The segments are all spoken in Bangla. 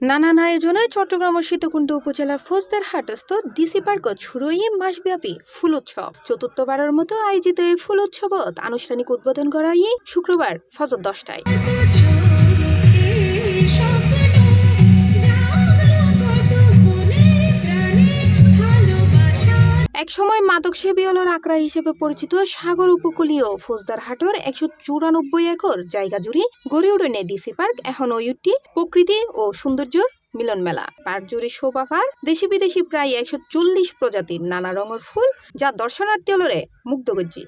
নানান আয়োজনে চট্টগ্রাম ও সীতাকুণ্ড উপজেলার ফৌজদারহাটস্থ ডিসি পার্কত শুরু মাসব্যাপী ফুল উৎসব। চতুর্থবারের মতো আয়োজিত এই ফুল উৎসবত আনুষ্ঠানিক উদ্বোধন করা শুক্রবার ফজর 10টায়। একসময় মাদক সেবীয়লের আকড়া হিসেবে পরিচিত সাগর উপকূলীয় ফৌজদারহাটের 194 একর জায়গা জুড়ে গড়ে ওঠেন ডিসি পার্ক। এখন ওইটি প্রকৃতি ও সৌন্দর্যের মিলন মেলা। পার্ক জুড়ে শোভাপার দেশি বিদেশি প্রায় 140 প্রজাতির নানা রঙের ফুল, যা দর্শনার্থী হলরে মুগ্ধ করছে।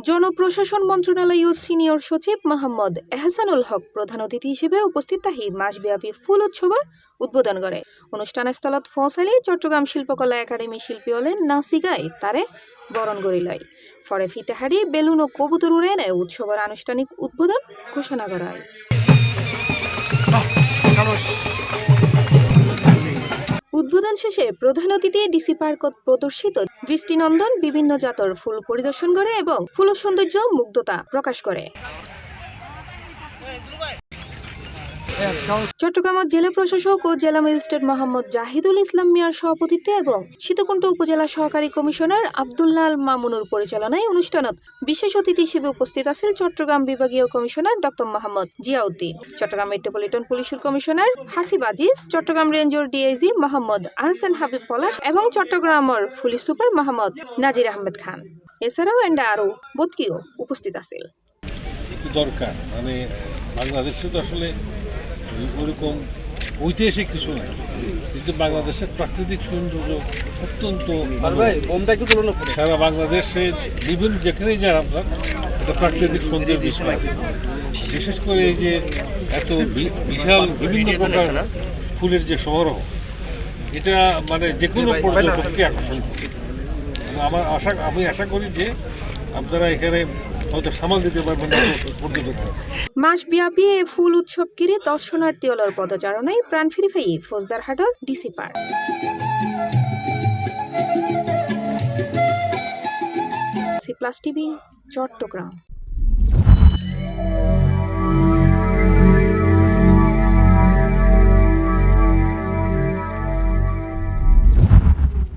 জনপ্রশাসন মন্ত্রণালয় সিনিয়র সচিব মোহাম্মদ এহসানুল হক প্রধান অতিথি হিসেবে উপস্থিত থাকি মাসব্যাপী ফুল উৎসবের উদ্বোধন করে। অনুষ্ঠানস্থলত পৌঁছালে চট্টগ্রাম শিল্পকলা একাডেমি শিল্পী হলেন নাসিগাই তারে বরণ করে লয়। পরে ফিতেহারি বেলুন ও কবুতর উড়ে এনে উৎসবের আনুষ্ঠানিক উদ্বোধন ঘোষণা করা হয়। উদ্বোধন শেষে প্রধান অতিথি ডিসি পার্কত প্রদর্শিত দৃষ্টিনন্দন বিভিন্ন জাতের ফুল পরিদর্শন করে এবং ফুল সৌন্দর্য মুগ্ধতা প্রকাশ করে। চট্টগ্রামের জেলা প্রশাসক ও জেলা ম্যাজিস্ট্রেট মোহাম্মদ জাহিদুল ইসলাম মিয়ার সভাপতিত্বে এবং সীতাকুণ্ড উপজেলা সহকারী কমিশনার আব্দুল্লাহ মামুনুর পরিচালনায় অনুষ্ঠানত বিশেষ অতিথি হিসেবে উপস্থিত আছেন চট্টগ্রাম বিভাগীয় commissioner doctor Mohammad Ziauddin, Chattogram metropolitan পুলিশের কমিশনার হাসিব আজিজ, চট্টগ্রাম রেঞ্জের ডিআইজি মোহাম্মদ আহসান হাবিব পলাশ এবং চট্টগ্রামের পুলিশ সুপার মোহাম্মদ নাজির আহমেদ খান। এছাড়াও আরো বদকিও উপস্থিত আছেন। দরকার মানে বাংলাদেশে তো আসলে ওরকম ঐতিহাসিক কিছু নাই, কিন্তু বাংলাদেশের প্রাকৃতিক সৌন্দর্য অত্যন্ত সারা বাংলাদেশে বিভিন্ন যেখানেই যান আপনার একটা প্রাকৃতিক সৌন্দর্য বিষয় আছে। বিশেষ করে এই যে এত বিশাল বিভিন্ন প্রকার ফুলের যে সমারোহ, এটা মানে যে কোনো পর্যটককে আকর্ষণ করে। আমি আশা করি যে আপনারা এখানে হয়তো সামাল দিতে পারবেন পর্যটক। মাসব্যাপী এই ফুল উৎসব ঘিরে দর্শনার্থী হলর পদচারণায় প্রাণ ফিরে পাই ফৌজদারহাটের DC park. C plus TV, Chittagong.